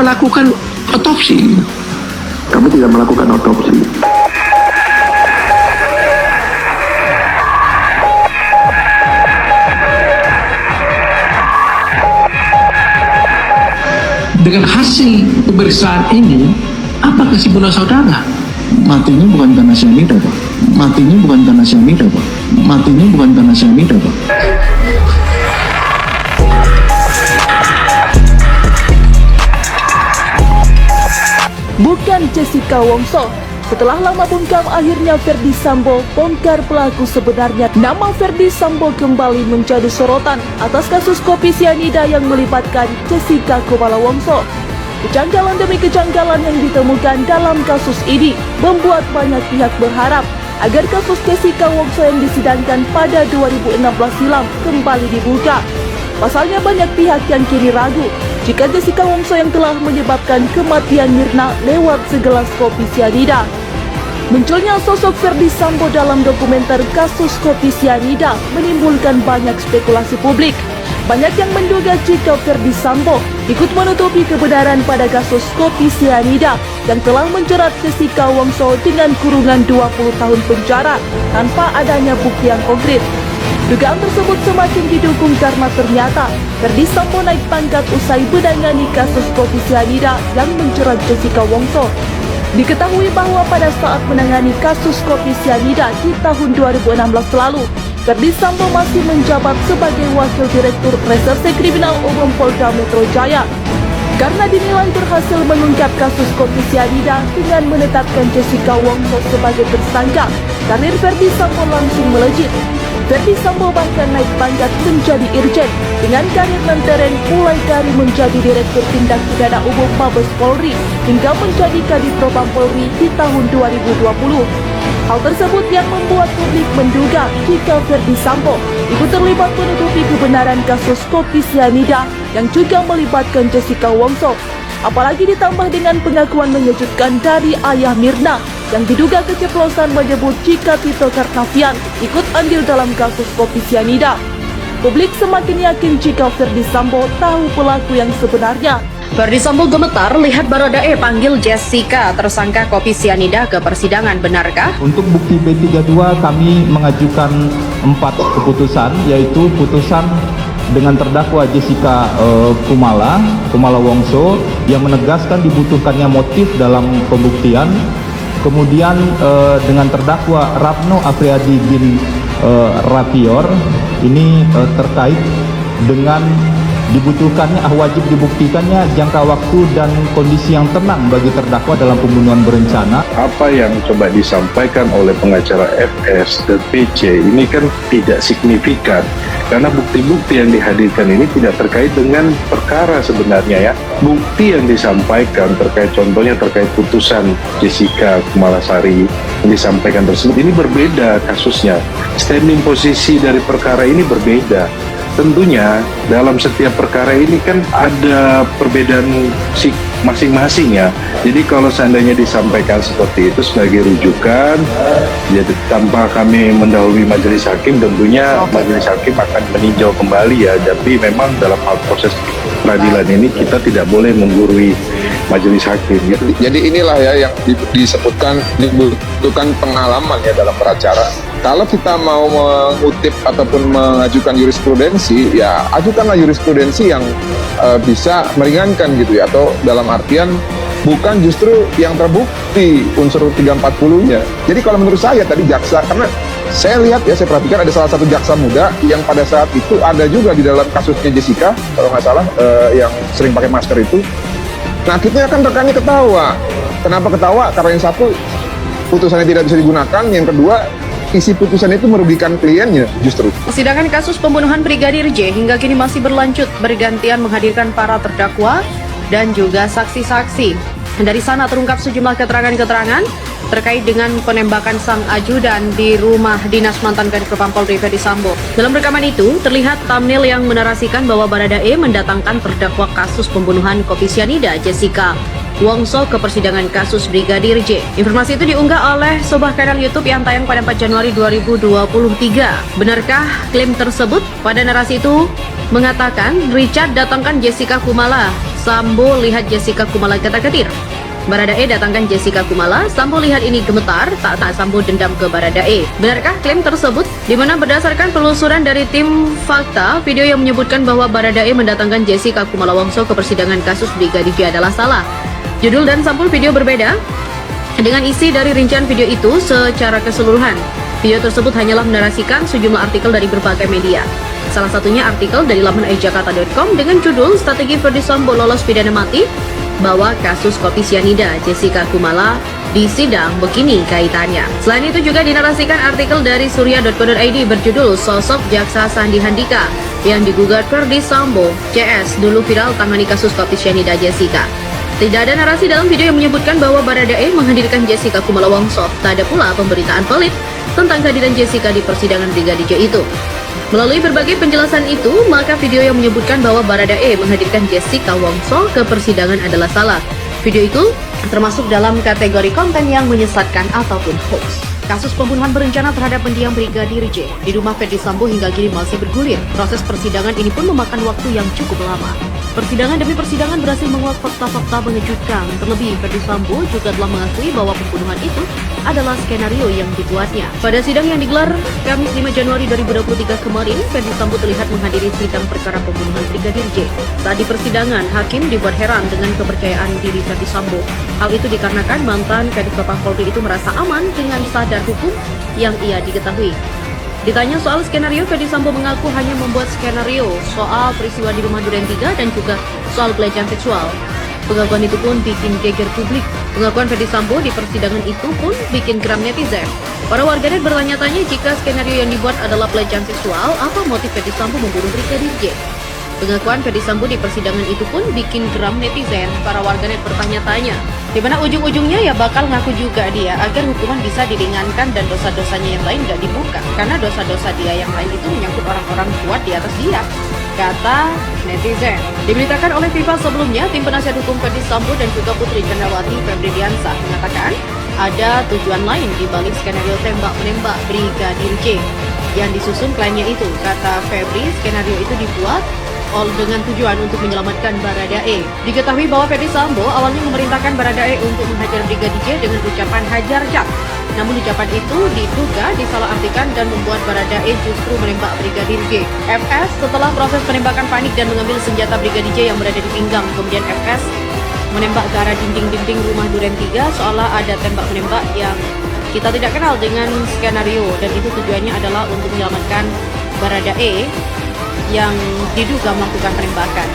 melakukan otopsi. Kami tidak melakukan otopsi. Dengan hasil pemeriksaan ini, apa kesimpulan saudara? Matinya bukan karena cyanida, Pak. Matinya bukan karena cyanida, Pak. Matinya bukan karena cyanida, Pak. Bukan Jessica Wongso. Setelah lama bungkam, akhirnya Ferdy Sambo bongkar pelaku sebenarnya. Nama Ferdy Sambo kembali menjadi sorotan atas kasus kopi sianida yang melibatkan Jessica Kumala Wongso. Kejanggalan demi kejanggalan yang ditemukan dalam kasus ini membuat banyak pihak berharap agar kasus Jessica Wongso yang disidangkan pada 2016 silam kembali dibuka. Pasalnya banyak pihak yang kini ragu jika Jessica Wongso yang telah menyebabkan kematian Mirna lewat segelas kopi sianida. Munculnya sosok Ferdy Sambo dalam dokumenter kasus kopi sianida menimbulkan banyak spekulasi publik. Banyak yang menduga jika Ferdy Sambo ikut menutupi kebenaran pada kasus kopi sianida yang telah menjerat Jessica Wongso dengan kurungan 20 tahun penjara tanpa adanya bukti yang konkret. Dugaan tersebut semakin didukung karena ternyata Ferdy Sambo naik pangkat usai menangani kasus kopi sianida yang menjerat Jessica Wongso. Diketahui bahwa pada saat menangani kasus kopi sianida di tahun 2016 lalu, Ferdy Sambo masih menjabat sebagai Wakil Direktur Reserse Kriminal Umum Polda Metro Jaya. Karena dinilai berhasil mengungkap kasus kopi sianida dengan menetapkan Jessica Wongso sebagai tersangka, karir Ferdy Sambo langsung melejit. Ferdy Sambo bahkan naik pangkat menjadi Irjen dengan karir lenteren mulai dari menjadi Direktur Tindak Pidana Umum Mabes Polri hingga menjadi Kadif Propam Polri di tahun 2020. Hal tersebut yang membuat publik menduga jika Ferdy Sambo ikut terlibat menutupi kebenaran kasus kopi sianida yang juga melibatkan Jessica Wongso. Apalagi ditambah dengan pengakuan mengejutkan dari ayah Mirna yang diduga keceplosan menyebut jika Tito Karnavian ikut andil dalam kasus kopi sianida. Publik semakin yakin jika Ferdy Sambo tahu pelaku yang sebenarnya. Ferdy Sambo gemetar lihat Baradae panggil Jessica tersangka kopi sianida ke persidangan, benarkah? Untuk bukti B32 kami mengajukan 4 keputusan, yaitu putusan dengan terdakwa Jessica Kumala Wongso yang menegaskan dibutuhkannya motif dalam pembuktian. Kemudian dengan terdakwa Ratno Afriyadi bin Rapior ini terkait dengan dibutuhkannya wajib dibuktikannya jangka waktu dan kondisi yang tenang bagi terdakwa dalam pembunuhan berencana. Apa yang coba disampaikan oleh pengacara FS dan PC ini kan tidak signifikan karena bukti-bukti yang dihadirkan ini tidak terkait dengan perkara sebenarnya ya. Bukti yang disampaikan terkait contohnya terkait putusan Jessica Kumalasari yang disampaikan tersebut ini berbeda kasusnya. Standing posisi dari perkara ini berbeda. Tentunya dalam setiap perkara ini kan ada perbedaan masing-masing ya. Jadi kalau seandainya disampaikan seperti itu sebagai rujukan, jadi tanpa kami mendahului majelis hakim, tentunya majelis hakim akan meninjau kembali ya. Tapi memang dalam hal proses peradilan ini kita tidak boleh menggurui majelis hakim. Jadi inilah ya yang disebutkan dibutuhkan pengalaman ya dalam beracara. Kalau kita mau mengutip ataupun mengajukan jurisprudensi, ya ajukanlah jurisprudensi yang bisa meringankan gitu ya, atau dalam artian bukan justru yang terbukti unsur 340-nya. Jadi kalau menurut saya tadi jaksa, karena saya lihat ya, saya perhatikan ada salah satu jaksa muda yang pada saat itu ada juga di dalam kasusnya Jessica, kalau nggak salah, yang sering pakai masker itu. Nah, akhirnya kan rekannya ketawa. Kenapa ketawa? Karena yang satu, putusannya tidak bisa digunakan, yang kedua, isi putusan itu merugikan kliennya justru. Persidangan kasus pembunuhan Brigadir J hingga kini masih berlanjut, bergantian menghadirkan para terdakwa dan juga saksi-saksi. Dari sana terungkap sejumlah keterangan-keterangan terkait dengan penembakan sang ajudan di rumah dinas mantan Kadif Propam Polri Ferdy Sambo. Dalam rekaman itu terlihat thumbnail yang menarasikan bahwa Baradae mendatangkan terdakwa kasus pembunuhan kopi sianida Jessica Wongso ke persidangan kasus Brigadir J. Informasi itu diunggah oleh sebuah kanal YouTube yang tayang pada 4 Januari 2023. Benarkah klaim tersebut? Pada narasi itu mengatakan Richard datangkan Jessica Kumala Sambo lihat Jessica Kumala ketar-ketir. Baradae datangkan Jessica Kumala, Sambo lihat ini gemetar, tak Sambo dendam ke Baradae. Benarkah klaim tersebut? Di mana berdasarkan penelusuran dari tim fakta, video yang menyebutkan bahwa Baradae mendatangkan Jessica Kumala Wongso ke persidangan kasus Brigadir J adalah salah. Judul dan sampul video berbeda dengan isi dari rincian video itu secara keseluruhan. Video tersebut hanyalah menarasikan sejumlah artikel dari berbagai media. Salah satunya artikel dari laman ijakarta.com dengan judul Strategi Ferdi Sambo lolos pidana mati, bahwa kasus kopi sianida Jessica Kumala di sidang begini kaitannya. Selain itu juga dinarasikan artikel dari surya.co.id berjudul Sosok Jaksa Sandi Handika yang digugat Ferdi Sambo CS dulu viral tangani kasus kopi sianida Jessica. Tidak ada narasi dalam video yang menyebutkan bahwa Baradae menghadirkan Jessica Kumala Wongso. Tak ada pula pemberitaan pelit tentang kehadiran Jessica di persidangan Brigadir J itu. Melalui berbagai penjelasan itu, maka video yang menyebutkan bahwa Baradae menghadirkan Jessica Wongso ke persidangan adalah salah. Video itu termasuk dalam kategori konten yang menyesatkan ataupun hoax. Kasus pembunuhan berencana terhadap mendiang Brigadir J di rumah Ferdi Sambo hingga kini masih bergulir. Proses persidangan ini pun memakan waktu yang cukup lama. Persidangan demi persidangan berhasil menguak fakta-fakta mengejutkan. Terlebih, Ferdi Sambo juga telah mengakui bahwa pembunuhan itu adalah skenario yang dibuatnya. Pada sidang yang digelar Kamis 5 Januari 2023 kemarin, Ferdi Sambo terlihat menghadiri sidang perkara pembunuhan Brigadir J. Saat di persidangan, hakim dibuat heran dengan kepercayaan diri Ferdi Sambo. Hal itu dikarenakan mantan Kadif Propam Polri itu merasa aman dengan sadar hukum yang ia diketahui. Ditanya soal skenario, Ferdi Sambo mengaku hanya membuat skenario soal peristiwa di rumah Duren 3 dan juga soal pelecehan seksual. Pengakuan itu pun bikin geger publik. Pengakuan Ferdi Sambo di persidangan itu pun bikin geram netizen. Para warganet bertanya-tanya jika skenario yang dibuat adalah pelecehan seksual, apa motif Ferdi Sambo membunuh Brigadir J? Pengakuan Ferdi Sambo di persidangan itu pun bikin geram netizen. Para warganet bertanya-tanya, di mana ujung-ujungnya ya bakal ngaku juga dia agar hukuman bisa diringankan dan dosa-dosanya yang lain gak dibuka. Karena dosa-dosa dia yang lain itu menyangkut orang-orang kuat di atas dia, kata netizen. Diberitakan oleh Viva sebelumnya, tim penasihat hukum Ferdi Sambo dan juga Putri Candrawati Febri Diansah mengatakan ada tujuan lain di balik skenario tembak-menembak Brigadir J yang disusun kliennya itu. Kata Febri, skenario itu dibuat dengan tujuan untuk menyelamatkan Baradae. Diketahui bahwa Ferdi Sambo awalnya memerintahkan Baradae untuk menghajar Brigadir J dengan ucapan hajar jak. Namun ucapan itu diduga disalahartikan dan membuat Baradae justru menembak Brigadir J. FS setelah proses penembakan panik dan mengambil senjata Brigadir J yang berada di pinggang. Kemudian FS menembak ke arah dinding-dinding rumah Duren 3 seolah ada tembak menembak yang kita tidak kenal dengan skenario, dan itu tujuannya adalah untuk menyelamatkan Baradae yang diduga melakukan penembakan.